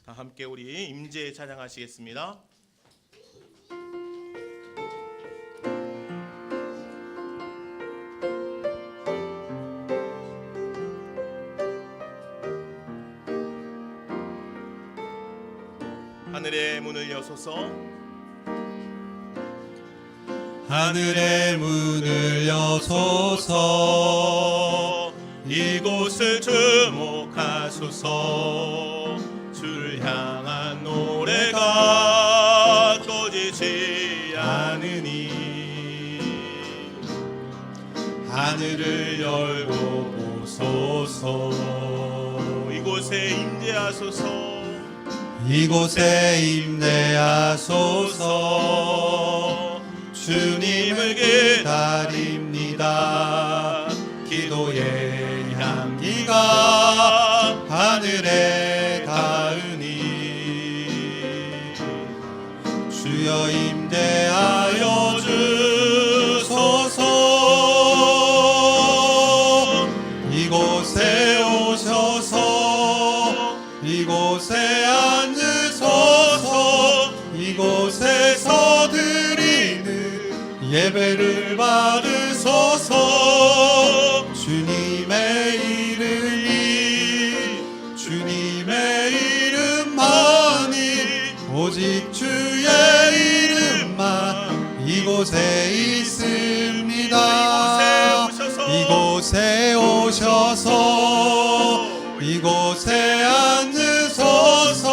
다 함께 우리 임재 찬양하시겠습니다. 하늘의 문을 여소서, 하늘의 문을 여소서. 이곳을 주목하소서. 주를 향한 노래가 꺼지지 않으니 하늘을 열고 보소서. 이곳에 임재하소서. 이곳에 임재하소서. 주님을 기다립니다. 기도의 향기가 하늘에 닿으니 주여 임재하여 주소서. 이곳에 오셔서 이곳에 앉으소서. 이곳에서 드리는 예배를 받으소서. 주님의 이름이 주님의 이름만이 오직 주의 이름만 이곳에 있습니다. 이곳에 오셔서 이곳에 앉으소서.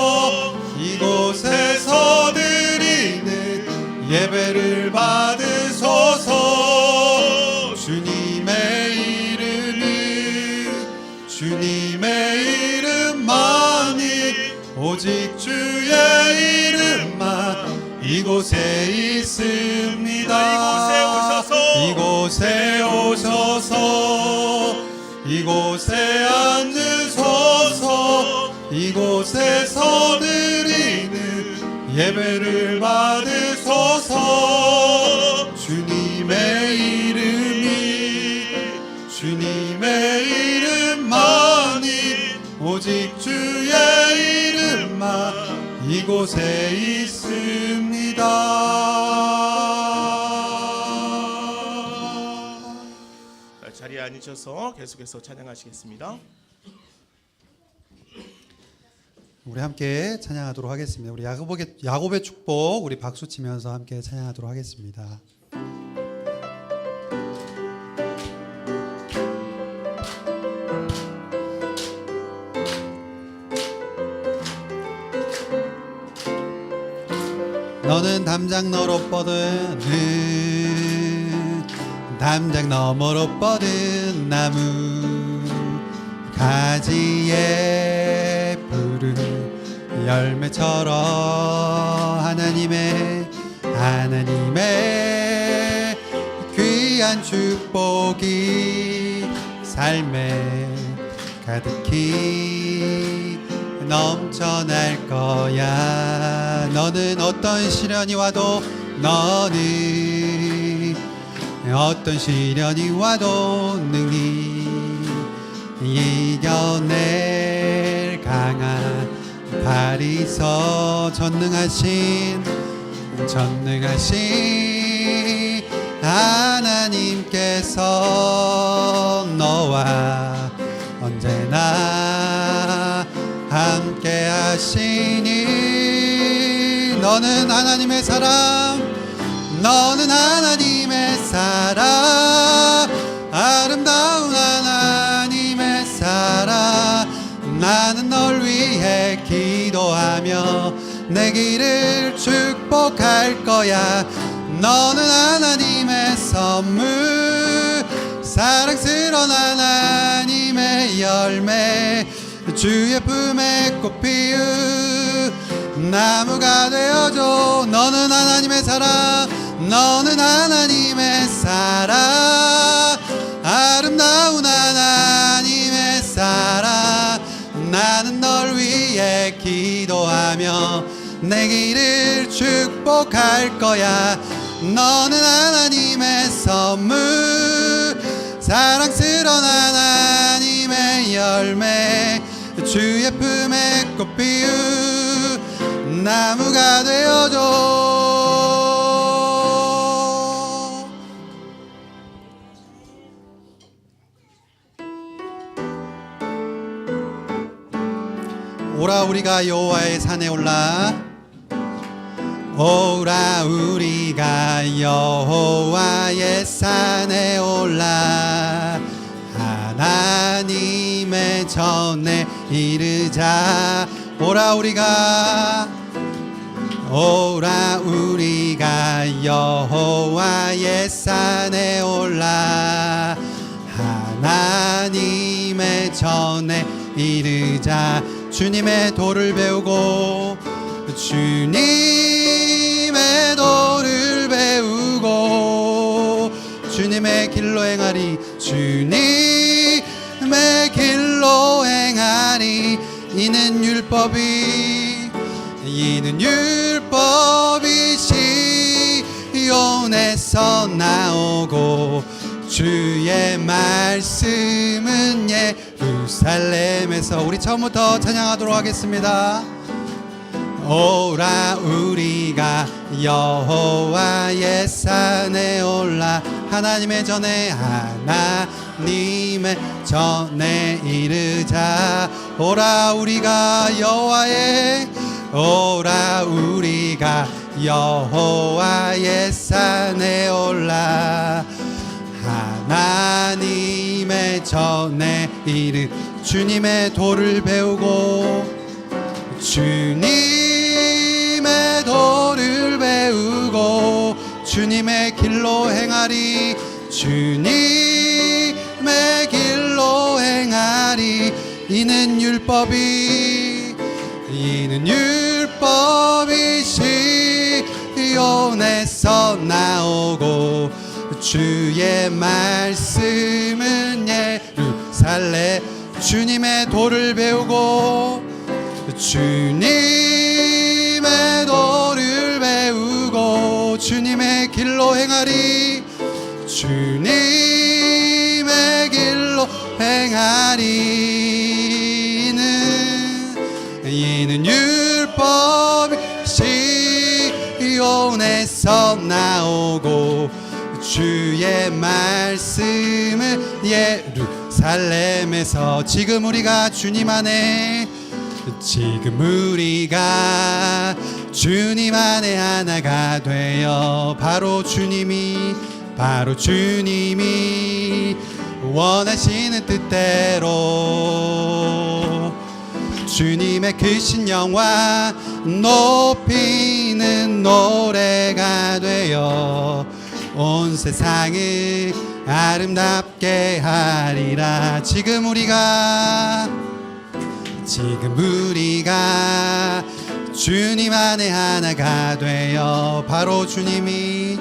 이곳에서 드리는 예배를 받으소서. 주님의 주님의 이름만이 오직 주의 이름만 이곳에 있습니다. 이곳에 오셔서 이곳에 앉으소서. 이곳에서 드리는 예배를 받으소서. 주님의 주님의 이름만이 오직 주의 이름만 이곳에 있습니다. 자리에 앉으셔서 계속해서 찬양하시겠습니다. 우리 함께 찬양하도록 하겠습니다. 우리 야곱의 축복 우리 박수 치면서 함께 찬양하도록 하겠습니다. 너는 담장 너로 뻗은 담장 너머로 뻗은 나무 가지에 푸른 열매처럼 하나님의 귀한 축복이 삶에 가득히 넘쳐날 거야. 너는 어떤 시련이 와도 능히 이겨낼 강한 발이 있어. 전능하신 하나님께서 너와 언제나 함께 하시니 너는 하나님의 사람 아름다운 하나님의 사람. 나는 널 위해 기도하며 내 길을 축복할 거야. 너는 하나님의 선물 사랑스러운 하나님의 열매 주의 품에 꽃 피운 나무가 되어줘. 너는 하나님의 사랑 아름다운 하나님의 사랑. 나는 널 위해 기도하며 내 길을 축복할 거야. 너는 하나님의 선물 사랑스러운 하나님의 열매 주의 품에 꽃 피운 나무가 되어줘. 오라 우리가 여호와의 산에 올라 오라 우리가 여호와의 산에 올라 하나님의 전에 이르자. 오라 우리가 여호와의 산에 올라 하나님의 전에 이르자. 주님의 도를 배우고 주님의 도를 배우고 주님의 길로 행하리. 주님의 길로 행하리. 이는 율법이 시온에서 나오고 주의 말씀은 예루살렘에서. 우리 처음부터 찬양하도록 하겠습니다. 오라 우리가 여호와의 산에 올라 하나님의 전에 이르자. 오라 우리가 여호와의 산에 올라 하나님의 전에 주님의 도를 배우고 주님의 도를 배우고 주님의 길로 행하리. 주님의 길로 행하리. 이는 율법이 시온에서 나오고 주의 말씀은 예루살렘. 주님의 도를 배우고 주님의 도를 배우고 주님의 길로 행하리. 주님의 길로 행하리. 이는 율법이 시온에서 나오고 주의 말씀은 예루살렘에서. 지금 우리가 주님 안에 하나가 되어 바로 주님이 원하시는 뜻대로 주님의 크신 영광 높이는 노래가 되어 온 세상을 아름답게 하리라. 지금 우리가 주님 안에 하나가 되어 바로 주님이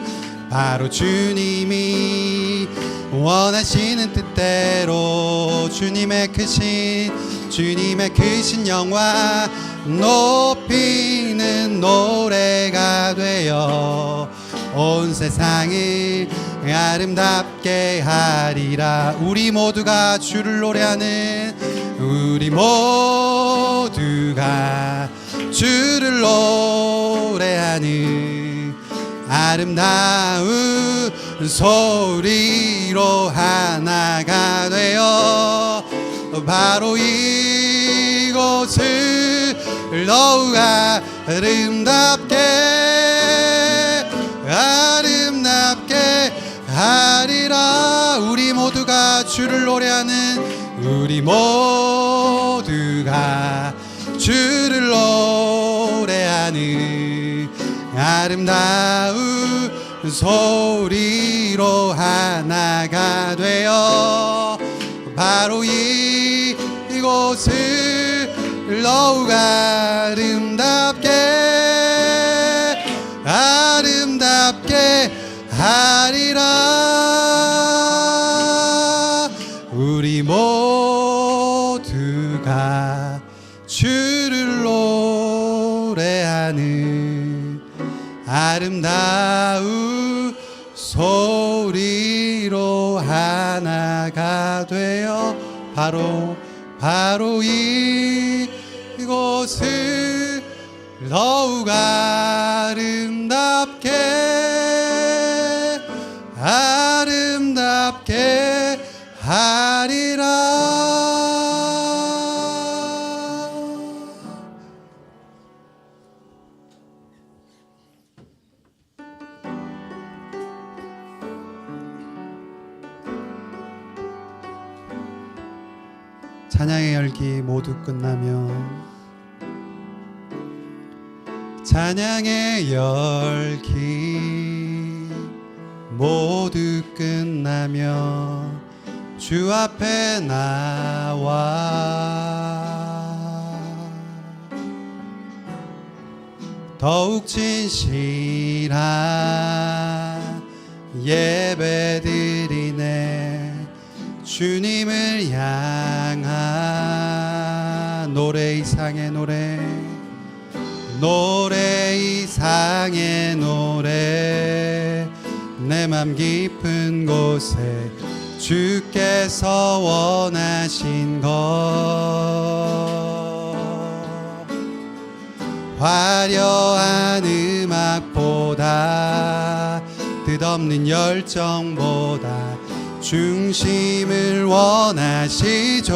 원하시는 뜻대로 주님의 크신 영광 높이는 노래가 되어 온 세상을 아름답게 하리라. 우리 모두가 주를 노래하는 아름다운 소리로 하나가 되어 바로 이곳을 더욱 아름답게 하리라. 우리 모두가 주를 노래하는 아름다운 소리로 하나가 되어 바로 이곳을 더욱 아름답게 하리라. 우리 모두가 주를 노래하는 아름다운 소리로 하나가 되어 바로 이곳을 더욱 아름답게 아름답게 하리라. 찬양의 열기 모두 끝나면 찬양의 열기 모두 끝나면 주 앞에 나와 더욱 진실한 예배드리네. 주님을 향한 노래 이상의 노래 이상의 노래 내 맘 깊은 곳에 주께서 원하신 것 화려한 음악보다 뜻없는 열정보다 중심을 원하시죠.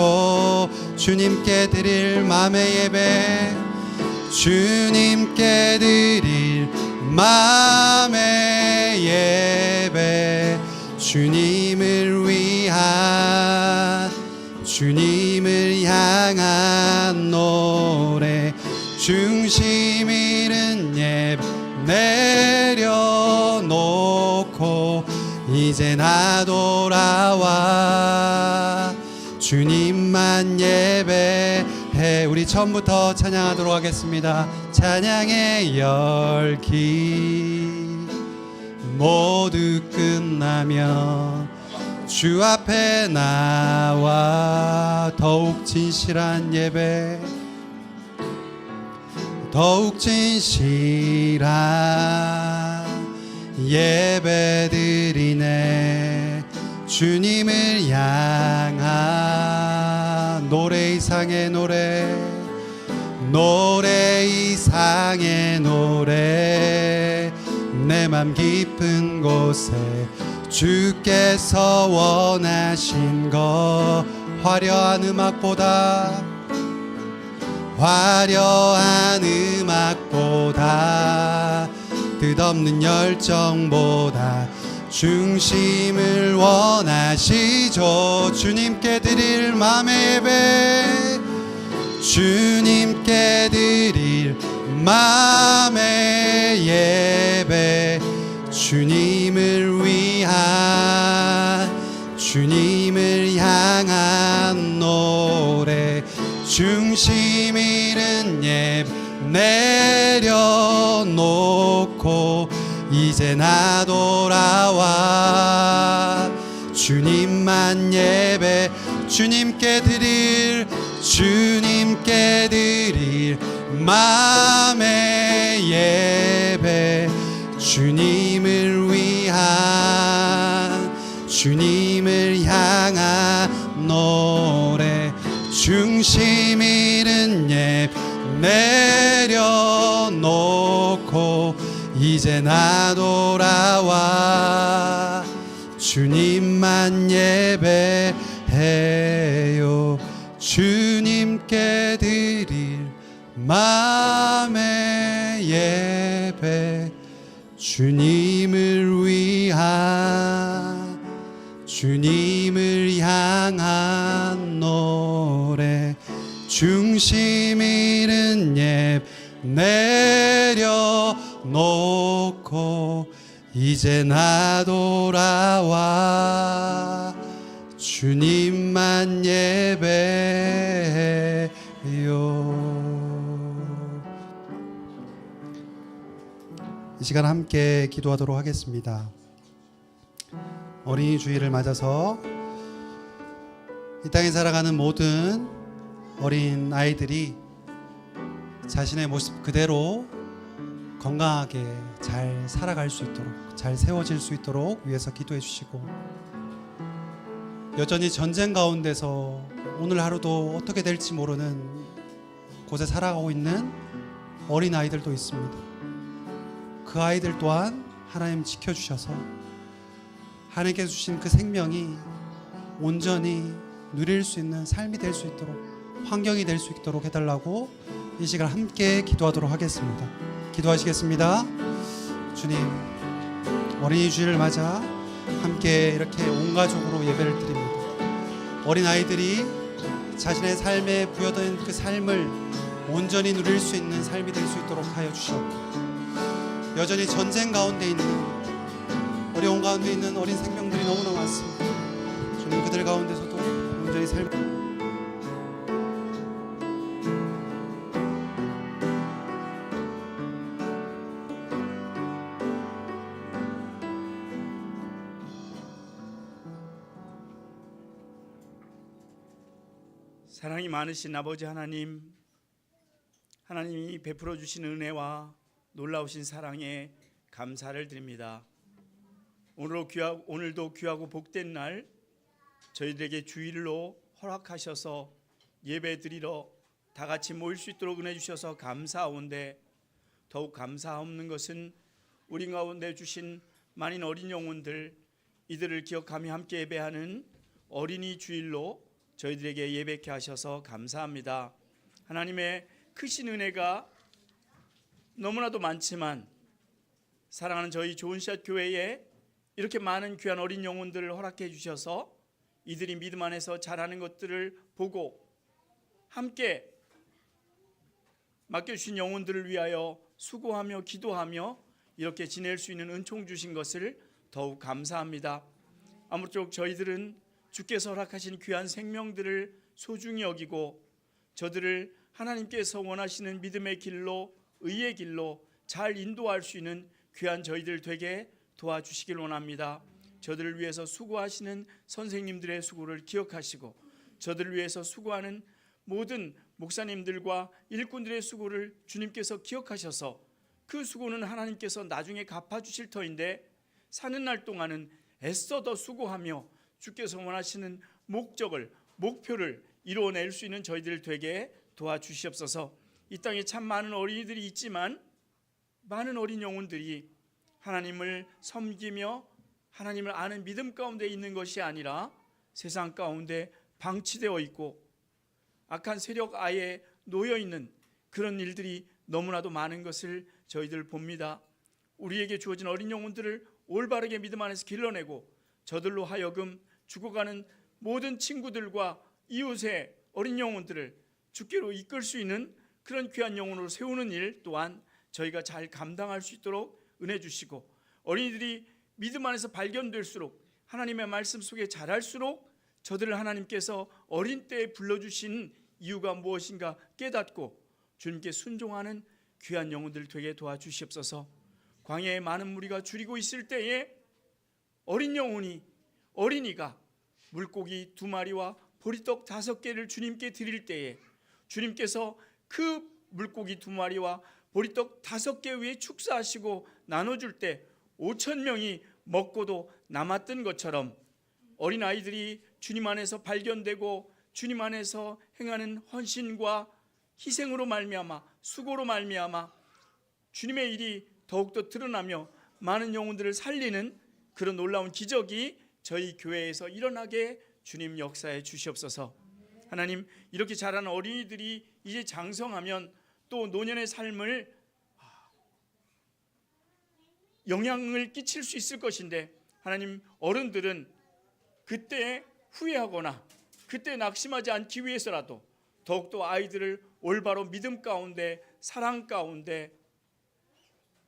주님께 드릴 맘의 예배 주님께 드릴 맘의 예배 주님을 위한 주님을 향한 노래 중심 잃은 예배 내려놓고 이제 나 돌아와 주님만 예배해. 우리 처음부터 찬양하도록 하겠습니다. 찬양의 열기 모두 끝나면 주 앞에 나와 더욱 진실한 예배 더욱 진실한 예배드리네. 주님을 향한 노래 이상의 노래 이상의 노래 내 맘 깊은 곳에 주께서 원하신 것 화려한 음악보다 뜻없는 열정보다 중심을 원하시죠. 주님께 드릴 맘의 예배 주님께 드릴 맘의 예배 주님을 위한 주님을 향한 노래 중심 잃은 예배 내려놓고 이제 나 돌아와 주님만 예배 주님께 드릴 맘의 예배 주님을 위한 주님을 향한 노래 중심 잃은 예배 내려놓고 이제 나 돌아와 주님만 예배해요. 주님께 드릴 맘의 예배 주님을 위한 주님을 향한 노래 중심 잃은 예배 내려놓고 이제 나 돌아와 주님만 예배해요. 이 시간 함께 기도하도록 하겠습니다. 어린이 주일을 맞아서 이 땅에 살아가는 모든 어린 아이들이 자신의 모습 그대로 건강하게 잘 살아갈 수 있도록 잘 세워질 수 있도록 위해서 기도해 주시고 여전히 전쟁 가운데서 오늘 하루도 어떻게 될지 모르는 곳에 살아가고 있는 어린 아이들도 있습니다. 그 아이들 또한 하나님 지켜주셔서 하나님께서 주신 그 생명이 온전히 누릴 수 있는 삶이 될 수 있도록, 환경이 될 수 있도록 해달라고 이 시간 함께 기도하도록 하겠습니다. 기도하시겠습니다. 주님, 어린이 주일을 맞아 함께 이렇게 온 가족으로 예배를 드립니다. 어린 아이들이 자신의 삶에 부여된 그 삶을 온전히 누릴 수 있는 삶이 될 수 있도록 하여 주시옵고, 여전히 전쟁 가운데 있는, 어려운 가운데 있는 어린 생명들이 너무나 많습니다. 주님, 그들 가운데서도 온전히 사랑이 많으신 아버지 하나님, 하나님이 베풀어 주신 은혜와 놀라우신 사랑에 감사를 드립니다. 오늘도 귀하고 복된 날 저희들에게 주일로 허락하셔서 예배드리러 다 같이 모일 수 있도록 은혜 주셔서 감사하온데, 더욱 감사없는 것은 우리 가운데 주신 많은 어린 영혼들, 이들을 기억하며 함께 예배하는 어린이 주일로 저희들에게 예배케 하셔서 감사합니다. 하나님의 크신 은혜가 너무나도 많지만, 사랑하는 저희 좋은샷 교회에 이렇게 많은 귀한 어린 영혼들을 허락해 주셔서 이들이 믿음 안에서 자라는 것들을 보고 함께 맡겨주신 영혼들을 위하여 수고하며 기도하며 이렇게 지낼 수 있는 은총 주신 것을 더욱 감사합니다. 아무쪼록 저희들은 주께서 허락하신 귀한 생명들을 소중히 여기고 저들을 하나님께서 원하시는 믿음의 길로, 의의 길로 잘 인도할 수 있는 귀한 저희들 되게 도와주시길 원합니다. 저들을 위해서 수고하시는 선생님들의 수고를 기억하시고, 저들을 위해서 수고하는 모든 목사님들과 일꾼들의 수고를 주님께서 기억하셔서 그 수고는 하나님께서 나중에 갚아주실 터인데, 사는 날 동안은 애써 더 수고하며 주께서 원하시는 목표를 이루어낼 수 있는 저희들 되게 도와주시옵소서. 이 땅에 참 많은 어린이들이 있지만, 많은 어린 영혼들이 하나님을 섬기며 하나님을 아는 믿음 가운데 있는 것이 아니라 세상 가운데 방치되어 있고 악한 세력 아에 놓여 있는 그런 일들이 너무나도 많은 것을 저희들 봅니다. 우리에게 주어진 어린 영혼들을 올바르게 믿음 안에서 길러내고 저들로 하여금 죽어가는 모든 친구들과 이웃의 어린 영혼들을 주께로 이끌 수 있는 그런 귀한 영혼으로 세우는 일 또한 저희가 잘 감당할 수 있도록 은혜 주시고, 어린이들이 믿음 안에서 발견될수록, 하나님의 말씀 속에 자랄수록 저들을 하나님께서 어린 때에 불러주신 이유가 무엇인가 깨닫고 주님께 순종하는 귀한 영혼들 되게 도와주시옵소서. 광야에 많은 무리가 줄이고 있을 때에 어린이가 물고기 2마리와 보리떡 5개를 주님께 드릴 때에 주님께서 그 물고기 2마리와 보리떡 5개 위에 축사하시고 나눠줄 때 5,000명이 먹고도 남았던 것처럼, 어린아이들이 주님 안에서 발견되고 주님 안에서 행하는 헌신과 희생으로 말미암아, 수고로 말미암아 주님의 일이 더욱더 드러나며 많은 영혼들을 살리는 그런 놀라운 기적이 저희 교회에서 일어나게 주님 역사해 주시옵소서. 하나님, 이렇게 자라는 어린이들이 이제 장성하면 또 노년의 삶을 영향을 끼칠 수 있을 것인데, 하나님, 어른들은 그때 후회하거나 그때 낙심하지 않기 위해서라도 더욱더 아이들을 올바로 믿음 가운데, 사랑 가운데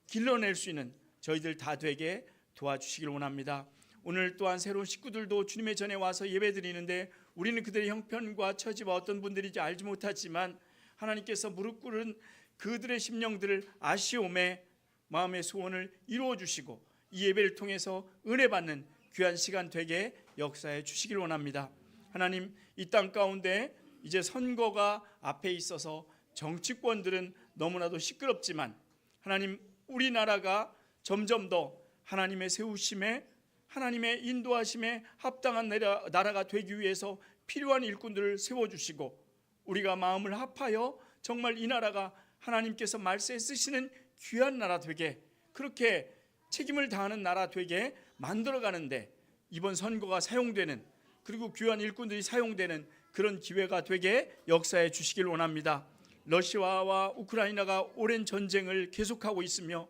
길러낼 수 있는 저희들 다 되게 도와주시길 원합니다. 오늘 또한 새로운 식구들도 주님의 전에 와서 예배드리는데, 우리는 그들의 형편과 처지와 어떤 분들인지 알지 못하지만 하나님께서 무릎 꿇은 그들의 심령들을 아시오매 마음의 소원을 이루어 주시고 이 예배를 통해서 은혜 받는 귀한 시간 되게 역사해 주시길 원합니다. 하나님, 이 땅 가운데 이제 선거가 앞에 있어서 정치권들은 너무나도 시끄럽지만, 하나님, 우리나라가 점점 더 하나님의 세우심에, 하나님의 인도하심에 합당한 나라가 되기 위해서 필요한 일꾼들을 세워주시고, 우리가 마음을 합하여 정말 이 나라가 하나님께서 말세에 쓰시는 귀한 나라 되게, 그렇게 책임을 다하는 나라 되게 만들어가는데 이번 선거가 사용되는, 그리고 귀한 일꾼들이 사용되는 그런 기회가 되게 역사해 주시길 원합니다. 러시아와 우크라이나가 오랜 전쟁을 계속하고 있으며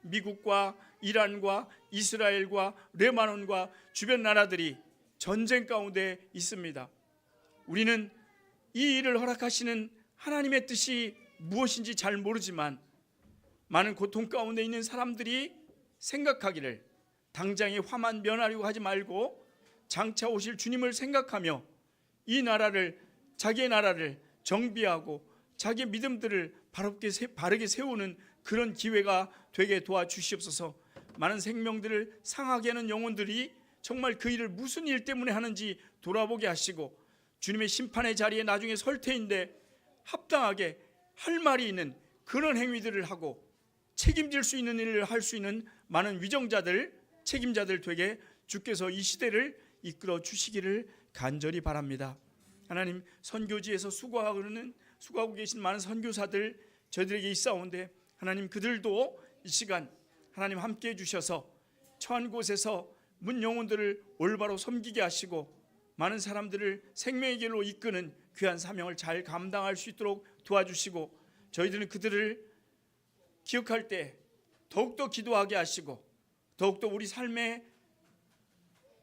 미국과 이란과 이스라엘과 레바논과 주변 나라들이 전쟁 가운데 있습니다. 우리는 이 일을 허락하시는 하나님의 뜻이 무엇인지 잘 모르지만 많은 고통 가운데 있는 사람들이 생각하기를 당장의 화만 면하려고 하지 말고 장차 오실 주님을 생각하며 이 나라를, 자기의 나라를 정비하고 자기의 믿음들을 바르게 세우는 그런 기회가 되게 도와주시옵소서. 많은 생명들을 상하게 하는 영혼들이 정말 그 일을 무슨 일 때문에 하는지 돌아보게 하시고 주님의 심판의 자리에 나중에 설 테인데 합당하게 할 말이 있는 그런 행위들을 하고 책임질 수 있는 일을 할 수 있는 많은 위정자들, 책임자들 되게 주께서 이 시대를 이끌어 주시기를 간절히 바랍니다. 하나님, 선교지에서 수고하고 계신 많은 선교사들 저희들에게 있사온데 하나님, 그들도 이 시간 하나님 함께해 주셔서 처한 곳에서 문 영혼들을 올바로 섬기게 하시고 많은 사람들을 생명의 길로 이끄는 귀한 사명을 잘 감당할 수 있도록 도와주시고 저희들은 그들을 기억할 때 더욱더 기도하게 하시고 더욱더 우리 삶의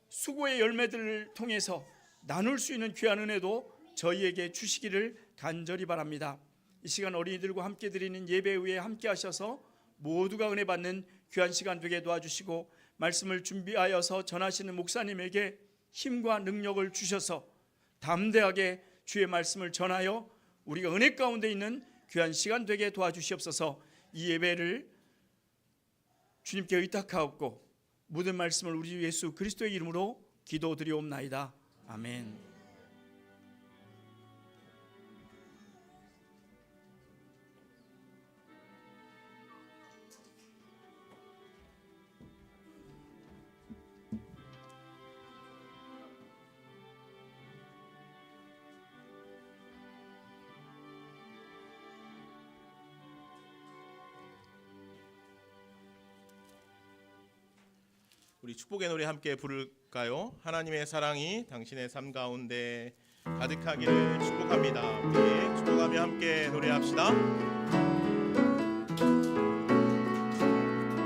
수고의 열매들을 통해서 나눌 수 있는 귀한 은혜도 저희에게 주시기를 간절히 바랍니다. 이 시간 어린이들과 함께 드리는 예배 후에 함께 하셔서 모두가 은혜 받는 귀한 시간 되게 도와주시고 말씀을 준비하여서 전하시는 목사님에게 힘과 능력을 주셔서 담대하게 주의 말씀을 전하여 우리가 은혜 가운데 있는 귀한 시간 되게 도와주시옵소서. 이 예배를 주님께 의탁하옵고 모든 말씀을 우리 주 예수 그리스도의 이름으로 기도드리옵나이다. 아멘. 우리 축복의 노래 함께 부를까요? 하나님의 사랑이 당신의 삶 가운데 가득하기를 축복합니다. 우리 축복하며 함께 노래합시다.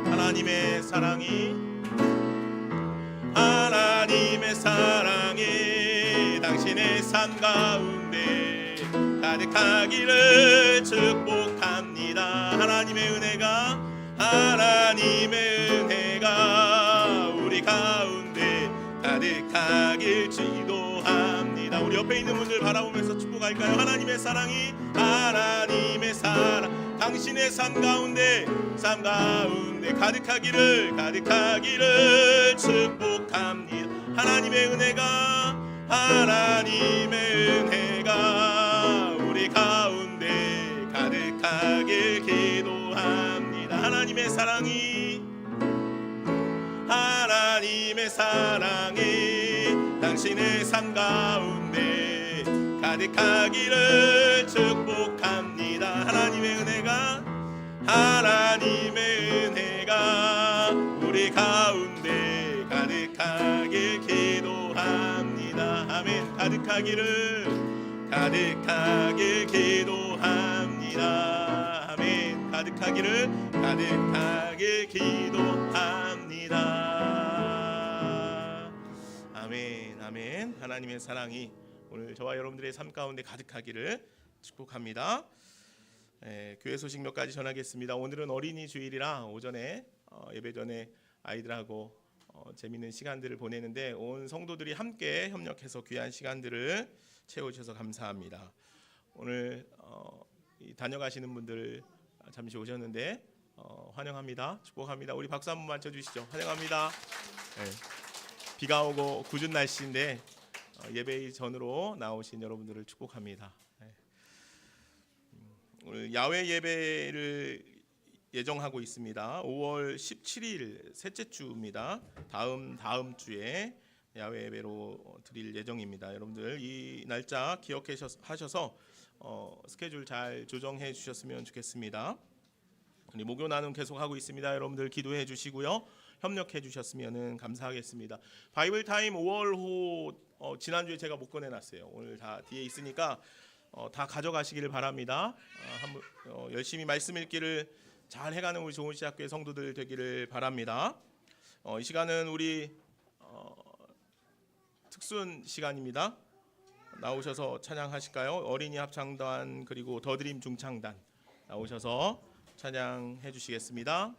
하나님의 사랑이 당신의 삶 가운데 가득하기를 축복합니다. 하나님의 은혜가 우리 가운데 가득하길 기도합니다. 우리 옆에 있는 분들 바라보면서 축복할까요? 하나님의 사랑 당신의 삶 가운데 가득하기를 축복합니다. 하나님의 은혜가 우리 가운데 가득하길 기도합니다. 하나님의 사랑이 당신의 삶 가운데 가득하기를 축복합니다. 하나님의 은혜가 우리 가운데 가득하길 기도합니다. 아멘. 가득하길 기도합니다. 아멘. 가득하길 기도합니다. 아멘. 하나님의 사랑이 오늘 저와 여러분들의 삶 가운데 가득하기를 축복합니다. 교회 소식 몇 가지 전하겠습니다. 오늘은 어린이 주일이라 오전에 예배 전에 아이들하고 재밌는 시간들을 보내는데 온 성도들이 함께 협력해서 귀한 시간들을 채워주셔서 감사합니다. 오늘 다녀가시는 분들 잠시 오셨는데 환영합니다. 축복합니다. 우리 박수 한번 맞춰주시죠. 환영합니다. 네. 비가 오고 궂은 날씨인데 예배 전으로 나오신 여러분들을 축복합니다. 네. 오늘 야외 예배를 예정하고 있습니다. 5월 17일 셋째 주입니다. 다음 주에 야외 예배로 드릴 예정입니다. 여러분들 이 날짜 기억하셔서 스케줄 잘 조정해 주셨으면 좋겠습니다. 우리 목요 나눔 계속 하고 있습니다. 여러분들 기도해 주시고요. 협력해 주셨으면 감사하겠습니다. 바이블 타임 5월호 지난주에 제가 못 꺼내놨어요. 오늘 다 뒤에 있으니까 다 가져가시기를 바랍니다. 열심히 말씀 읽기를 잘 해가는 우리 좋은시학교의 성도들 되기를 바랍니다. 이 시간은 우리 특순 시간입니다. 나오셔서 찬양하실까요? 어린이 합창단 그리고 더드림 중창단 나오셔서 찬양해 주시겠습니다.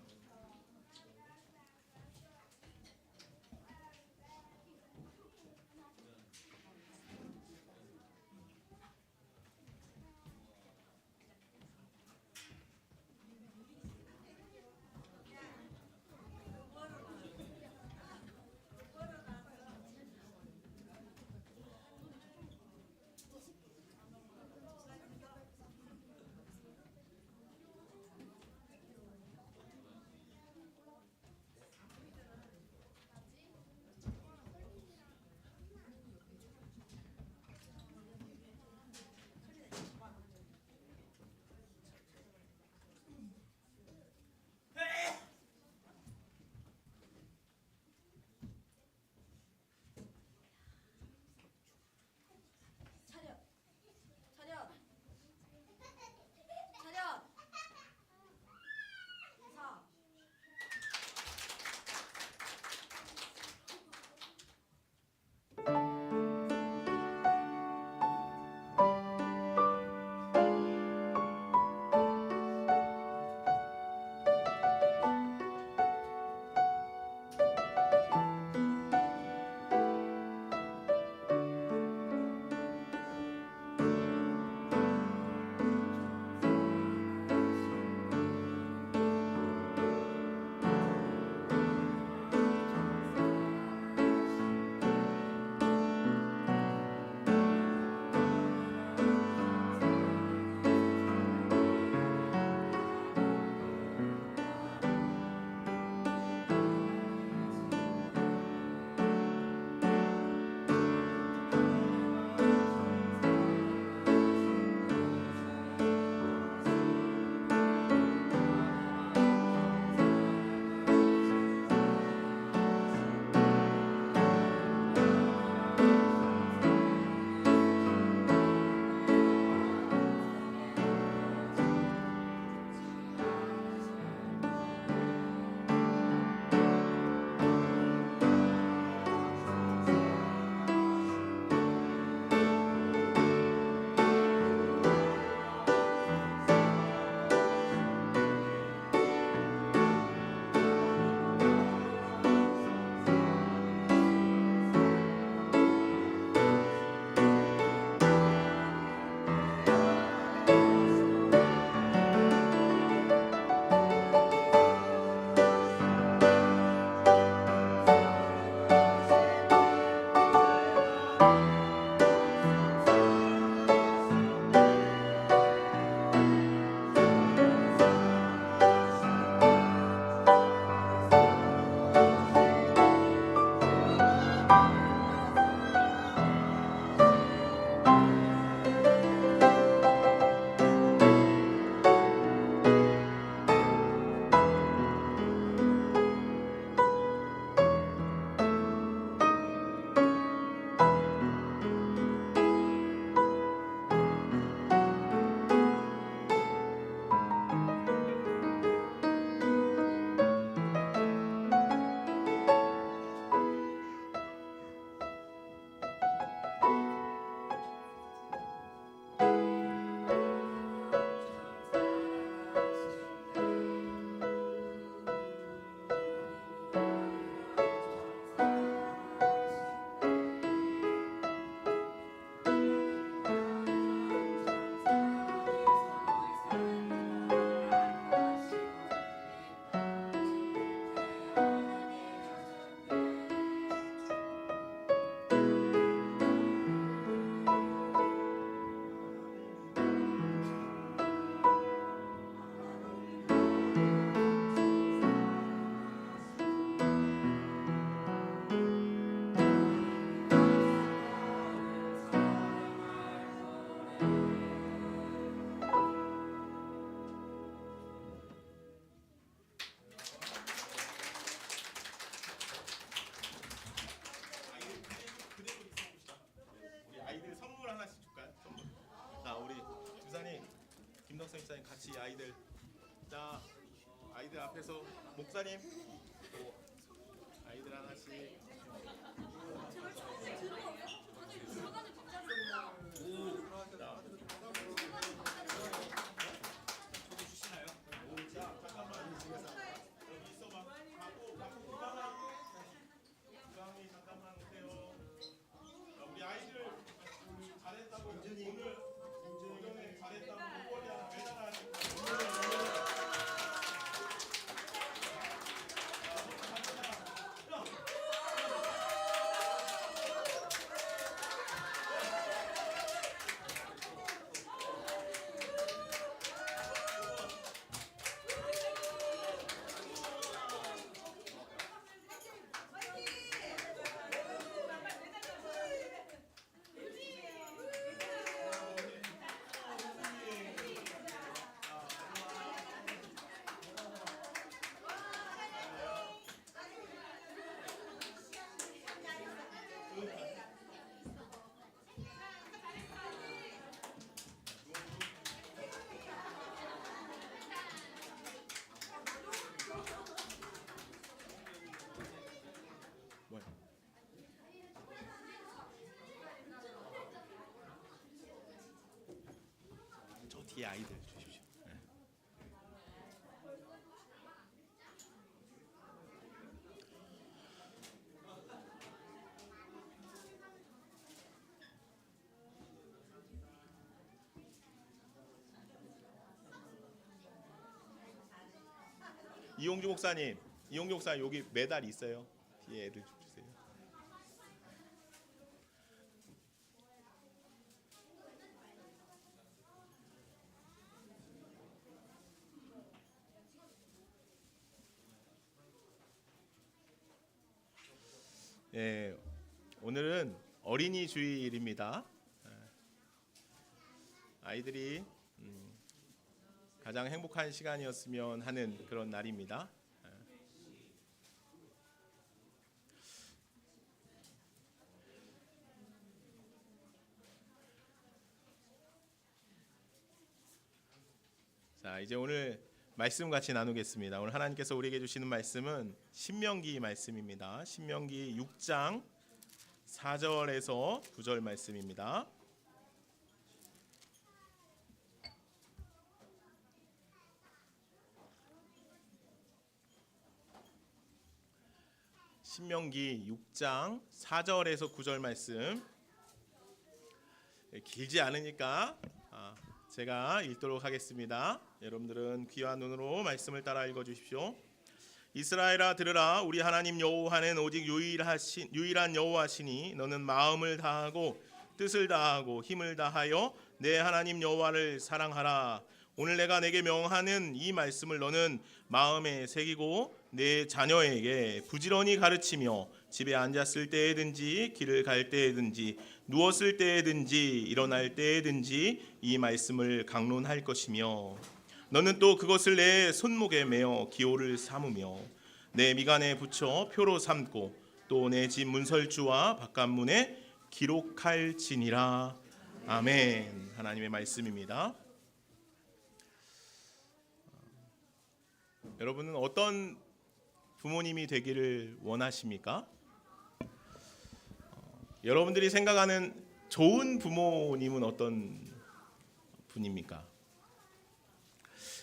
아이들. 자, 아이들 앞에서 목사님. 아이들 하나씩. 뭐야? 저 뒤에 아이들 주십시오. 네. 이용주 목사님 여기 메달 있어요. 뒤에 애들 좀 주세요. 예, 오늘은 어린이 주일입니다. 아이들이 가장 행복한 시간이었으면 하는 그런 날입니다. 자, 이제 오늘 말씀 같이 나누겠습니다. 오늘 하나님께서 우리에게 주시는 말씀은 신명기 말씀입니다. 신명기 6장 4절에서 9절 말씀입니다. 신명기 6장 4절에서 9절 말씀 길지 않으니까 제가 읽도록 하겠습니다. 여러분들은 귀와 눈으로 말씀을 따라 읽어주십시오. 이스라엘아 들으라. 우리 하나님 여호와는 오직 유일한 여호와시니 너는 마음을 다하고 뜻을 다하고 힘을 다하여 내 하나님 여호와를 사랑하라. 오늘 내가 내게 명하는 이 말씀을 너는 마음에 새기고 내 자녀에게 부지런히 가르치며 집에 앉았을 때에든지 길을 갈 때에든지 누웠을 때에든지 일어날 때에든지 이 말씀을 강론할 것이며 너는 또 그것을 내 손목에 메어 기호를 삼으며 내 미간에 붙여 표로 삼고 또 내 집 문설주와 바깥문에 기록할지니라. 아멘. 하나님의 말씀입니다. 여러분은 어떤 부모님이 되기를 원하십니까? 여러분들이 생각하는 좋은 부모님은 어떤 분입니까?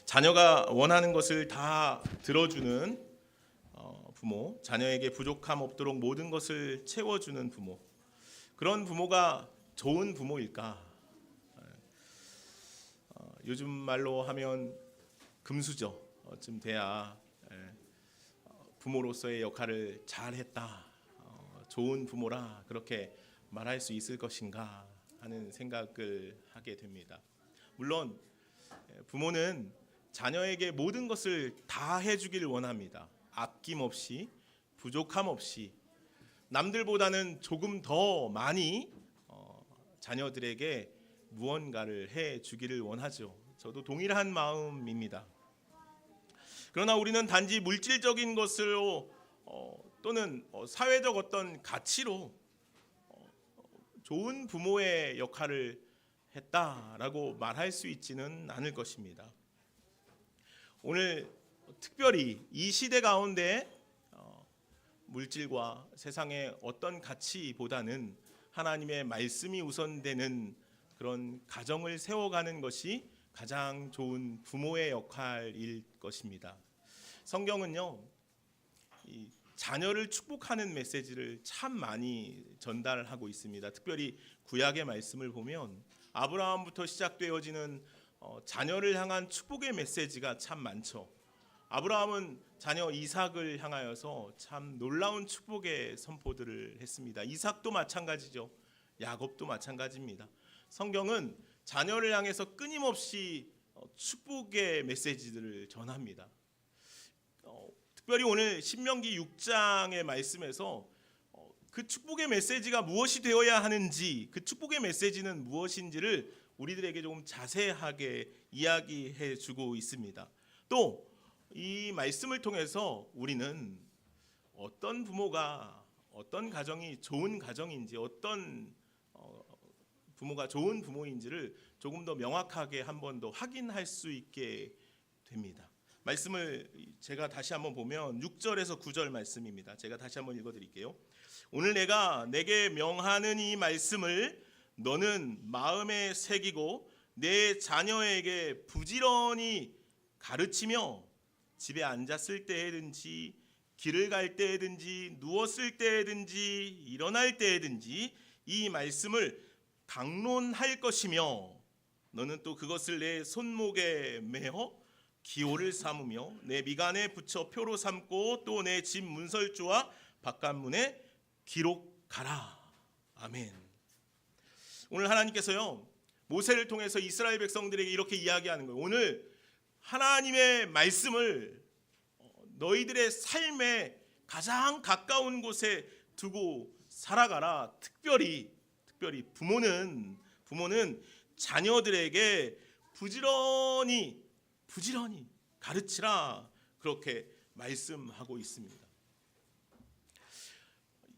자녀가 원하는 것을 다 들어주는 부모, 자녀에게 부족함 없도록 모든 것을 채워주는 부모, 그런 부모가 좋은 부모일까? 요즘 말로 하면 금수저 쯤 돼야 부모로서의 역할을 잘했다, 좋은 부모라 그렇게 말할 수 있을 것인가 하는 생각을 하게 됩니다. 물론 부모는 자녀에게 모든 것을 다 해주기를 원합니다. 아낌없이, 부족함 없이, 남들보다는 조금 더 많이 자녀들에게 무언가를 해주기를 원하죠. 저도 동일한 마음입니다. 그러나 우리는 단지 물질적인 것으로 또는 사회적 어떤 가치로 좋은 부모의 역할을 했다라고 말할 수 있지는 않을 것입니다. 오늘 특별히 이 시대 가운데 물질과 세상의 어떤 가치보다는 하나님의 말씀이 우선되는 그런 가정을 세워가는 것이 가장 좋은 부모의 역할일 것입니다. 성경은요, 이 자녀를 축복하는 메시지를 참 많이 전달하고 있습니다. 특별히 구약의 말씀을 보면 아브라함부터 시작되어지는 자녀를 향한 축복의 메시지가 참 많죠. 아브라함은 자녀 이삭을 향하여서 참 놀라운 축복의 선포들을 했습니다. 이삭도 마찬가지죠. 야곱도 마찬가지입니다. 성경은 자녀를 향해서 끊임없이 축복의 메시지들을 전합니다. 특별히 오늘 신명기 6장의 말씀에서 그 축복의 메시지가 무엇이 되어야 하는지, 그 축복의 메시지는 무엇인지를 우리들에게 조금 자세하게 이야기해 주고 있습니다. 또 이 말씀을 통해서 우리는 어떤 부모가, 어떤 가정이 좋은 가정인지, 어떤 부모가 좋은 부모인지를 조금 더 명확하게 한 번 더 확인할 수 있게 됩니다. 말씀을 제가 다시 한번 보면 6절에서 9절 말씀입니다. 제가 다시 한번 읽어드릴게요. 오늘 내가 내게 명하는 이 말씀을 너는 마음에 새기고 내 자녀에게 부지런히 가르치며 집에 앉았을 때에든지 길을 갈 때에든지 누웠을 때에든지 일어날 때에든지 이 말씀을 강론할 것이며 너는 또 그것을 내 손목에 매어 기호를 삼으며 내 미간에 붙여 표로 삼고 또 내 집 문설주와 바깥문에 기록하라. 아멘. 오늘 하나님께서요, 모세를 통해서 이스라엘 백성들에게 이렇게 이야기하는 거예요. 오늘 하나님의 말씀을 너희들의 삶에 가장 가까운 곳에 두고 살아가라. 특별히 부모는 자녀들에게 부지런히 가르치라. 그렇게 말씀하고 있습니다.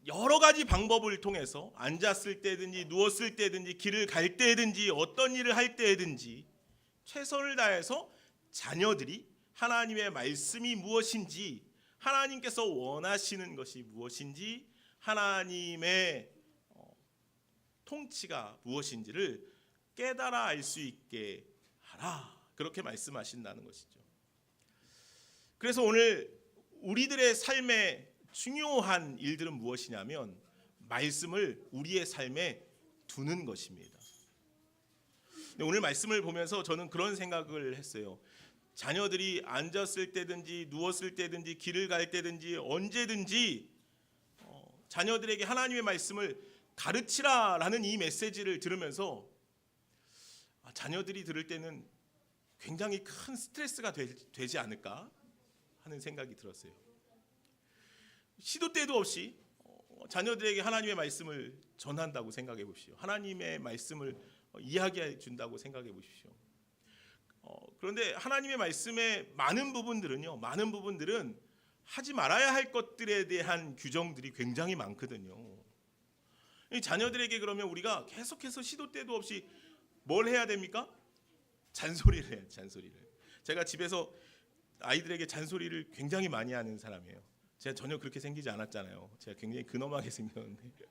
여러 가지 방법을 통해서 앉았을 때든지 누웠을 때든지 길을 갈 때든지 어떤 일을 할 때든지 최선을 다해서 자녀들이 하나님의 말씀이 무엇인지, 하나님께서 원하시는 것이 무엇인지, 하나님의 통치가 무엇인지를 깨달아 알 수 있게 하라. 그렇게 말씀하신다는 것이죠. 그래서 오늘 우리들의 삶에 중요한 일들은 무엇이냐면 말씀을 우리의 삶에 두는 것입니다. 오늘 말씀을 보면서 저는 그런 생각을 했어요. 자녀들이 앉았을 때든지 누웠을 때든지 길을 갈 때든지 언제든지 자녀들에게 하나님의 말씀을 가르치라라는 이 메시지를 들으면서 자녀들이 들을 때는 굉장히 큰 스트레스가 되지 않을까 하는 생각이 들었어요. 시도 때도 없이 자녀들에게 하나님의 말씀을 전한다고 생각해 보십시오. 하나님의 말씀을 이야기해 준다고 생각해 보십시오. 그런데 하나님의 말씀의 많은 부분들은 하지 말아야 할 것들에 대한 규정들이 굉장히 많거든요. 이 자녀들에게 그러면 우리가 계속해서 시도 때도 없이 뭘 해야 됩니까? 잔소리를 해요. 잔소리를. 제가 집에서 아이들에게 잔소리를 굉장히 많이 하는 사람이에요. 제가 전혀 그렇게 생기지 않았잖아요. 제가 굉장히 근엄하게 생겼는데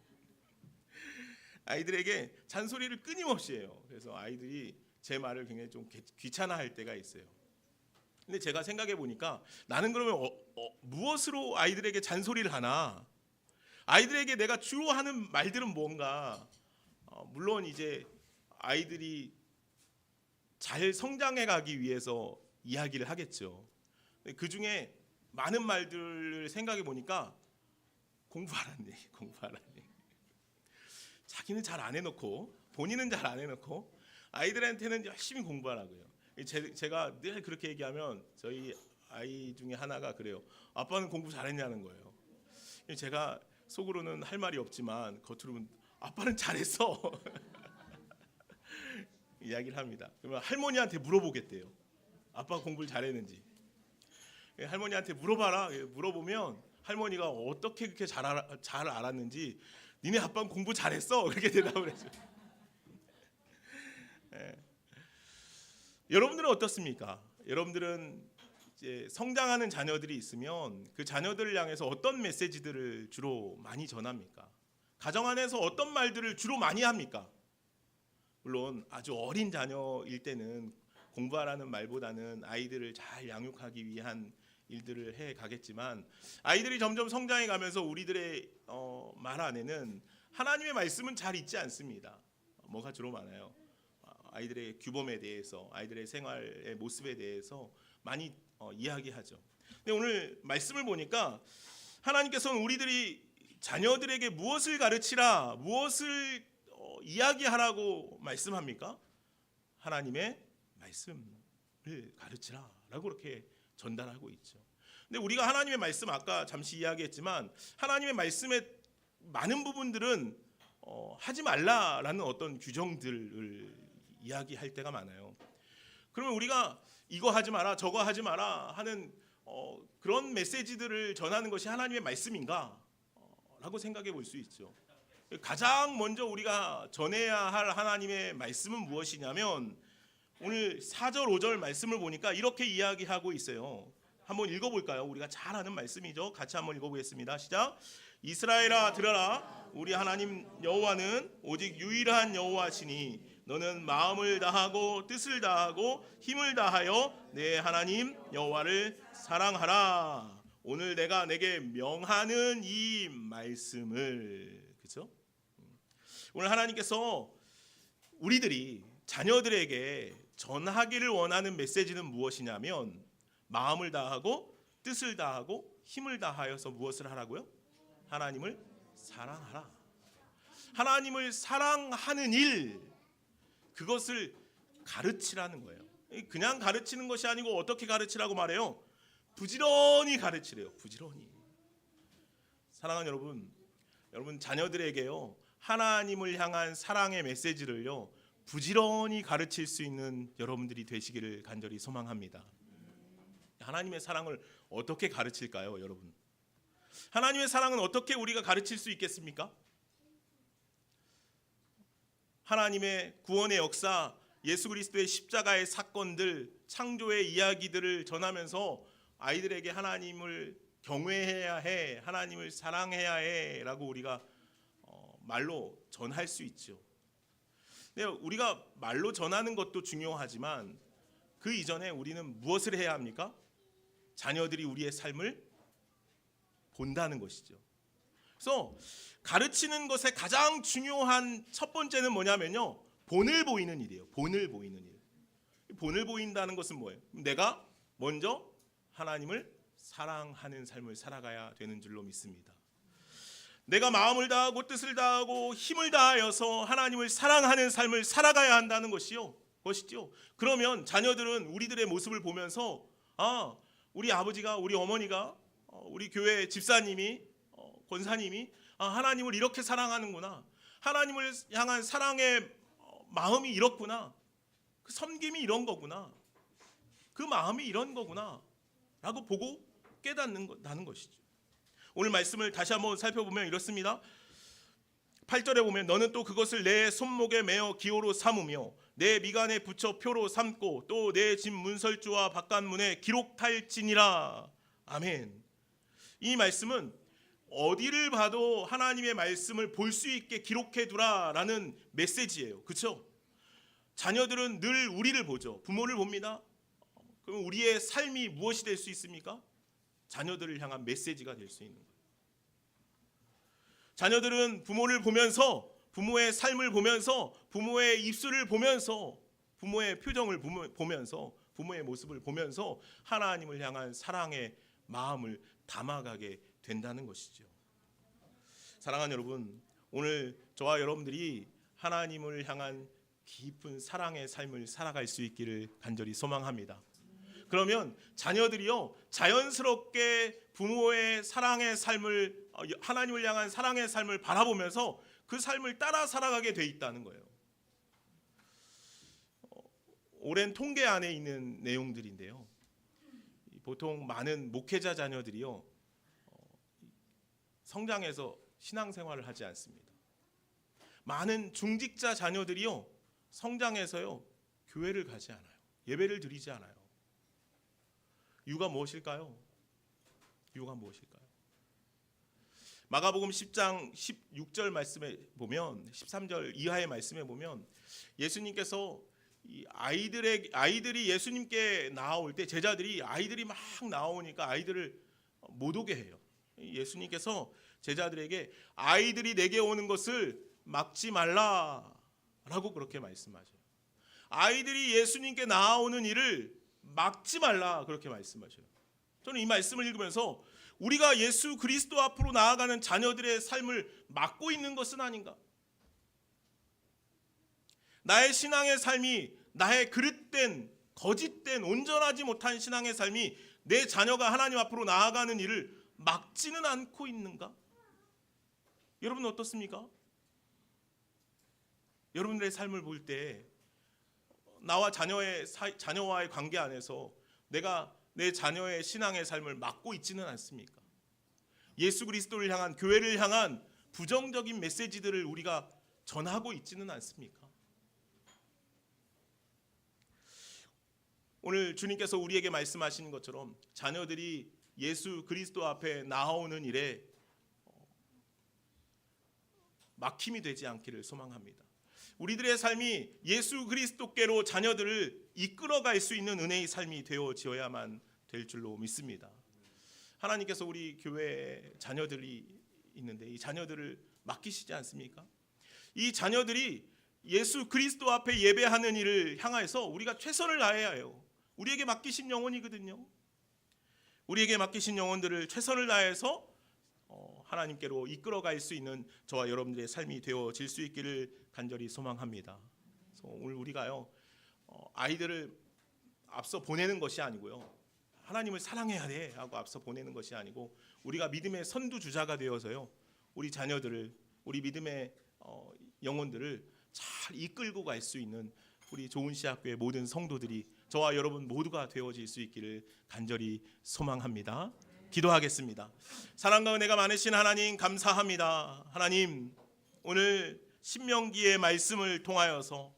아이들에게 잔소리를 끊임없이 해요. 그래서 아이들이 제 말을 굉장히 좀 귀찮아할 때가 있어요. 근데 제가 생각해 보니까 나는 그러면 무엇으로 아이들에게 잔소리를 하나? 아이들에게 내가 주로 하는 말들은 뭔가? 물론 이제 아이들이 잘 성장해 가기 위해서 이야기를 하겠죠. 그 중에 많은 말들을 생각해 보니까 공부하라는 얘기, 공부하라는 얘기. 자기는 잘 안 해놓고 본인은 잘 안 해놓고 아이들한테는 열심히 공부하라고요. 제가 늘 그렇게 얘기하면 저희 아이 중에 하나가 그래요. 아빠는 공부 잘했냐는 거예요. 제가 속으로는 할 말이 없지만 겉으로는 아빠는 잘했어 이야기를 합니다. 그러면 할머니한테 물어보겠대요. 아빠가 공부를 잘했는지. 할머니한테 물어봐라. 물어보면 할머니가 어떻게 그렇게 잘 알았는지 니네 아빠는 공부 잘했어 그렇게 대답을 해줘요. 여러분들은 어떻습니까? 여러분들은 이제 성장하는 자녀들이 있으면 그 자녀들을 향해서 어떤 메시지들을 주로 많이 전합니까? 가정 안에서 어떤 말들을 주로 많이 합니까? 물론 아주 어린 자녀일 때는 공부하라는 말보다는 아이들을 잘 양육하기 위한 일들을 해 가겠지만, 아이들이 점점 성장해 가면서 우리들의 말 안에는 하나님의 말씀은 잘 있지 않습니다. 뭐가 주로 많아요? 아이들의 규범에 대해서, 아이들의 생활의 모습에 대해서 많이 이야기하죠. 근데 오늘 말씀을 보니까 하나님께서는 우리들이 자녀들에게 무엇을 가르치라, 무엇을 이야기하라고 말씀합니까? 하나님의 말씀을 가르치라라고 그렇게 전달하고 있죠. 근데 우리가 하나님의 말씀, 아까 잠시 이야기했지만 하나님의 말씀의 많은 부분들은 하지 말라라는 어떤 규정들을 이야기할 때가 많아요. 그러면 우리가 이거 하지 마라, 저거 하지 마라 하는 그런 메시지들을 전하는 것이 하나님의 말씀인가? 라고 생각해 볼 수 있죠. 가장 먼저 우리가 전해야 할 하나님의 말씀은 무엇이냐면, 오늘 4절 5절 말씀을 보니까 이렇게 이야기하고 있어요. 한번 읽어볼까요? 우리가 잘 아는 말씀이죠. 같이 한번 읽어보겠습니다. 시작. 이스라엘아 들어라, 우리 하나님 여호와는 오직 유일한 여호와시니 너는 마음을 다하고 뜻을 다하고 힘을 다하여 내 하나님 여호와를 사랑하라. 오늘 내가 내게 명하는 이 말씀을, 그렇죠? 오늘 하나님께서 우리들이 자녀들에게 전하기를 원하는 메시지는 무엇이냐면, 마음을 다하고 뜻을 다하고 힘을 다하여서 무엇을 하라고요? 하나님을 사랑하라. 하나님을 사랑하는 일, 그것을 가르치라는 거예요. 그냥 가르치는 것이 아니고 어떻게 가르치라고 말해요? 부지런히 가르치래요. 부지런히. 사랑하는 여러분 자녀들에게요, 하나님을 향한 사랑의 메시지를요 부지런히 가르칠 수 있는 여러분들이 되시기를 간절히 소망합니다. 하나님의 사랑을 어떻게 가르칠까요, 여러분? 하나님의 사랑은 어떻게 우리가 가르칠 수 있겠습니까? 하나님의 구원의 역사, 예수 그리스도의 십자가의 사건들, 창조의 이야기들을 전하면서 아이들에게 하나님을 경외해야 해, 하나님을 사랑해야 해라고 우리가 말로 전할 수 있죠. 근데 우리가 말로 전하는 것도 중요하지만 그 이전에 우리는 무엇을 해야 합니까? 자녀들이 우리의 삶을 본다는 것이죠. 그래서 가르치는 것의 가장 중요한 첫 번째는 뭐냐면요, 본을 보이는 일이에요. 본을 보이는 일. 본을 보인다는 것은 뭐예요? 내가 먼저 하나님을 사랑하는 삶을 살아가야 되는 줄로 믿습니다. 내가 마음을 다하고 뜻을 다하고 힘을 다하여서 하나님을 사랑하는 삶을 살아가야 한다는 것이죠. 그러면 자녀들은 우리들의 모습을 보면서, 아, 우리 아버지가, 우리 어머니가, 우리 교회 집사님이, 권사님이 하나님을 이렇게 사랑하는구나, 하나님을 향한 사랑의 마음이 이렇구나, 그 섬김이 이런 거구나, 그 마음이 이런 거구나 라고 보고 깨닫는 것이죠. 오늘 말씀을 다시 한번 살펴보면 이렇습니다. 8절에 보면 너는 또 그것을 내 손목에 매어 기호로 삼으며 내 미간에 붙여 표로 삼고 또 내 집 문설주와 바깥문에 기록할지니라. 아멘. 이 말씀은 어디를 봐도 하나님의 말씀을 볼 수 있게 기록해 두라라는 메시지예요. 그렇죠? 자녀들은 늘 우리를 보죠. 부모를 봅니다. 그럼 우리의 삶이 무엇이 될 수 있습니까? 자녀들을 향한 메시지가 될 수 있는 거예요. 자녀들은 부모를 보면서, 부모의 삶을 보면서, 부모의 입술을 보면서, 부모의 표정을 보면서, 부모의 모습을 보면서 하나님을 향한 사랑의 마음을 담아가게 된다는 것이죠. 사랑하는 여러분, 오늘 저와 여러분들이 하나님을 향한 깊은 사랑의 삶을 살아갈 수 있기를 간절히 소망합니다. 그러면 자녀들이요 자연스럽게 부모의 사랑의 삶을, 하나님을 향한 사랑의 삶을 바라보면서 그 삶을 따라 살아가게 돼 있다는 거예요. 오랜 통계 안에 있는 내용들인데요, 보통 많은 목회자 자녀들이요 성장해서 신앙생활을 하지 않습니다. 많은 중직자 자녀들이요 성장해서요 교회를 가지 않아요. 예배를 드리지 않아요. 이유가 무엇일까요? 이유가 무엇일까요? 마가복음 10장 16절 말씀에 보면 13절 이하의 말씀에 보면 예수님께서 이 아이들이 예수님께 나올 때 제자들이 아이들이 막 나오니까 아이들을 못 오게 해요. 예수님께서 제자들에게 아이들이 내게 오는 것을 막지 말라라고 그렇게 말씀하셔요. 아이들이 예수님께 나오는 일을 막지 말라 그렇게 말씀하셔요. 저는 이 말씀을 읽으면서 우리가 예수 그리스도 앞으로 나아가는 자녀들의 삶을 막고 있는 것은 아닌가? 나의 신앙의 삶이 나의 그릇된 거짓된 온전하지 못한 신앙의 삶이 내 자녀가 하나님 앞으로 나아가는 일을 막지는 않고 있는가? 여러분 어떻습니까? 여러분들의 삶을 볼 때 나와 자녀와의 관계 안에서 내가 내 자녀의 신앙의 삶을 막고 있지는 않습니까? 예수 그리스도를 향한 교회를 향한 부정적인 메시지들을 우리가 전하고 있지는 않습니까? 오늘 주님께서 우리에게 말씀하시는 것처럼 자녀들이 예수 그리스도 앞에 나오는 일에 막힘이 되지 않기를 소망합니다. 우리들의 삶이 예수 그리스도께로 자녀들을 이끌어갈 수 있는 은혜의 삶이 되어지어야만 될 줄로 믿습니다. 하나님께서 우리 교회에 자녀들이 있는데 이 자녀들을 맡기시지 않습니까? 이 자녀들이 예수 그리스도 앞에 예배하는 일을 향해서 우리가 최선을 다해야 해요. 우리에게 맡기신 영혼이거든요. 우리에게 맡기신 영혼들을 최선을 다해서 하나님께로 이끌어갈 수 있는 저와 여러분들의 삶이 되어질 수 있기를 간절히 소망합니다. 그래서 오늘 우리가요 아이들을 앞서 보내는 것이 아니고요 하나님을 사랑해야 돼 하고 앞서 보내는 것이 아니고 우리가 믿음의 선두주자가 되어서요 우리 자녀들을 우리 믿음의 영혼들을 잘 이끌고 갈 수 있는 우리 좋은시학교의 모든 성도들이 저와 여러분 모두가 되어질 수 있기를 간절히 소망합니다. 기도하겠습니다. 사랑과 은혜가 많으신 하나님 감사합니다. 하나님 오늘 신명기의 말씀을 통하여서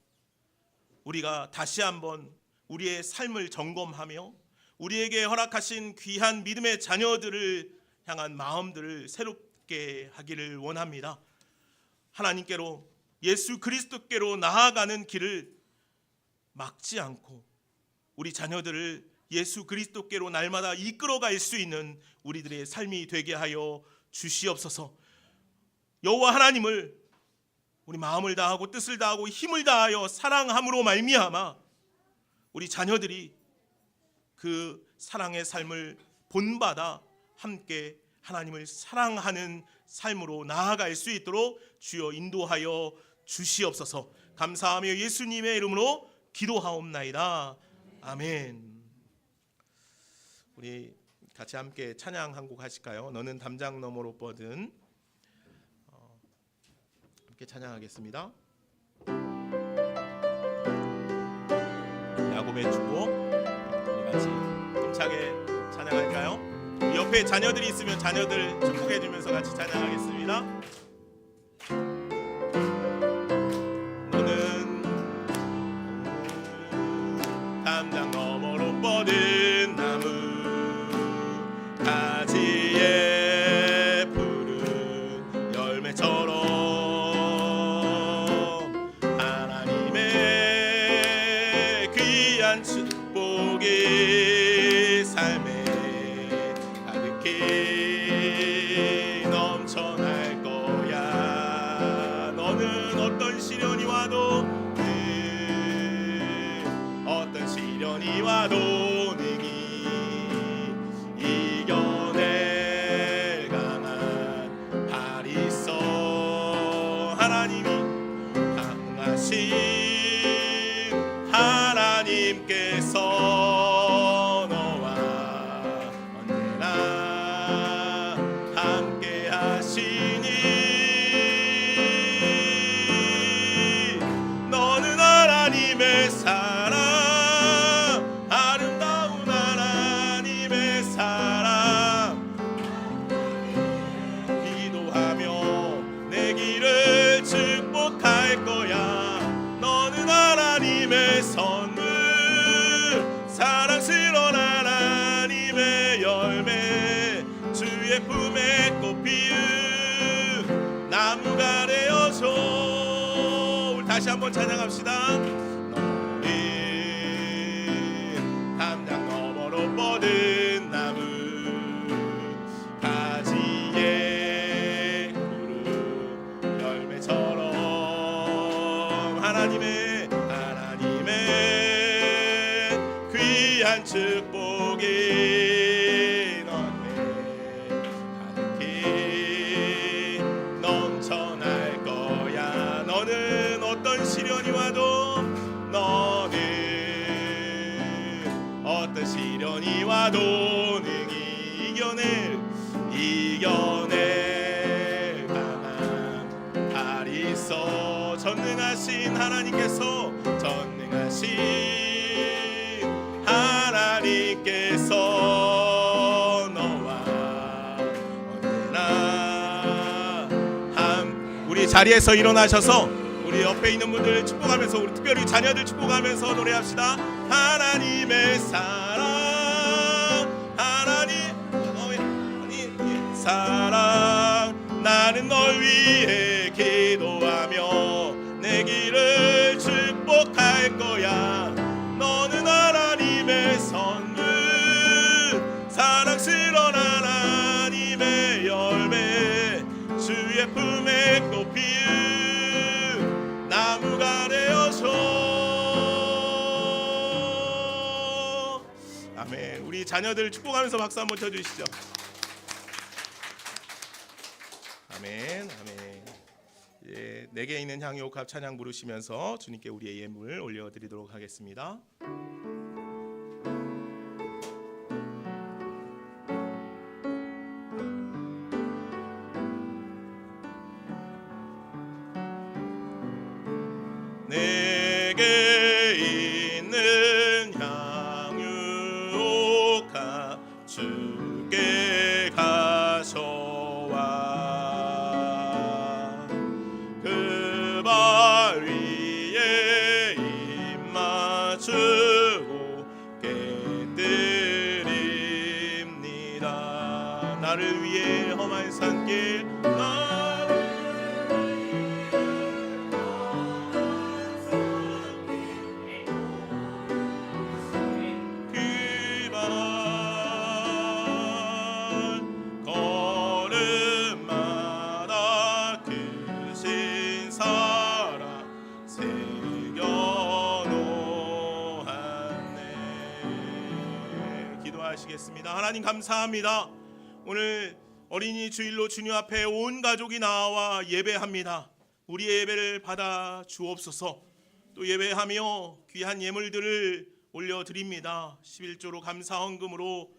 우리가 다시 한번 우리의 삶을 점검하며 우리에게 허락하신 귀한 믿음의 자녀들을 향한 마음들을 새롭게 하기를 원합니다. 하나님께로 예수 그리스도께로 나아가는 길을 막지 않고 우리 자녀들을 예수 그리스도께로 날마다 이끌어갈 수 있는 우리들의 삶이 되게 하여 주시옵소서. 여호와 하나님을 우리 마음을 다하고 뜻을 다하고 힘을 다하여 사랑함으로 말미암아 우리 자녀들이 그 사랑의 삶을 본받아 함께 하나님을 사랑하는 삶으로 나아갈 수 있도록 주여 인도하여 주시옵소서. 감사하며 예수님의 이름으로 기도하옵나이다. 아멘. 우리 같이 함께 찬양 한 곡 하실까요? 너는 담장 너머로 뻗은 함께 찬양하겠습니다. 야곱의 축복 우리 같이 힘차게 찬양할까요? 우리 옆에 자녀들이 있으면 자녀들 축복해 주면서 같이 찬양하겠습니다. 너는 담장 너머로 뻗은 나무 가지에 푸른 열매처럼 하나님의 귀한 축복이 삶에 가득히 넘쳐날 거야. 주의 품에 꽃 피운 나무가 되어줘. 우리 다시 한번 찬양합시다. 너는 담장 너머로 뻗은 나무 가지에 푸른 열매처럼 하나님의 귀한 축복이 너네 가득히 넘쳐날 거야. 너는 어떤 시련이 와도 너는 어떤 시련이 와도 능히 이겨낼 강한 팔이 있어. 전능하신 하나님께서 너와 언제나 우리 자리에서 일어나셔서 우리 옆에 있는 분들 축복하면서, 우리 특별히 자녀들 축복하면서 노래합시다. 하나님의 사랑, 하나님의 사랑, 나는 널 위해 기도하며 내 길을 축복할 거야. 너는 하나님의 선물, 사랑스러운 하나님의 열매, 주의 품에 꽃 피운 나무가 되어서. 아멘. 우리 자녀들 축복하면서 박수 한번 쳐주시죠. 아멘. 아멘. 예, 내게 있는 향유옥합 찬양 부르시면서 주님께 우리의 예물 올려드리도록 하겠습니다. 내게 있는 향유옥합 주께 가져와 그 발 위에 입 맞추고 깨뜨립니다. 나를 위해 험한 산길, 하시겠습니다. 하나님 감사합니다. 오늘 어린이 주일로 주님 앞에 온 가족이 나와 예배합니다. 우리의 예배를 받아 주옵소서. 또 예배하며 귀한 예물들을 올려드립니다. 11조로 감사 헌금으로,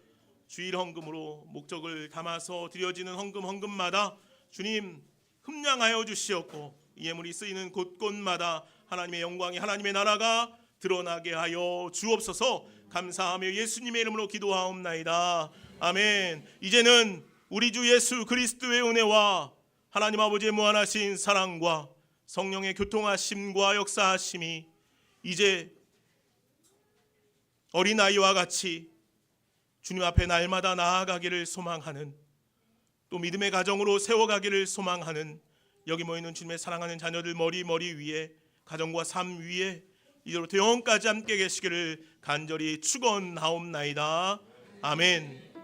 주일 헌금으로 목적을 담아서 드려지는 헌금마다 주님 흠량하여 주시옵고 이 예물이 쓰이는 곳곳마다 하나님의 영광이, 하나님의 나라가 드러나게 하여 주옵소서. 감사하며 예수님의 이름으로 기도하옵나이다. 아멘. 이제는 우리 주 예수 그리스도의 은혜와 하나님 아버지의 무한하신 사랑과 성령의 교통하심과 역사하심이 이제 어린아이와 같이 주님 앞에 날마다 나아가기를 소망하는, 또 믿음의 가정으로 세워가기를 소망하는 여기 모이는 주님의 사랑하는 자녀들 머리 위에, 가정과 삶 위에 이제부터 영원까지 함께 계시기를 간절히 축원하옵나이다. 아멘.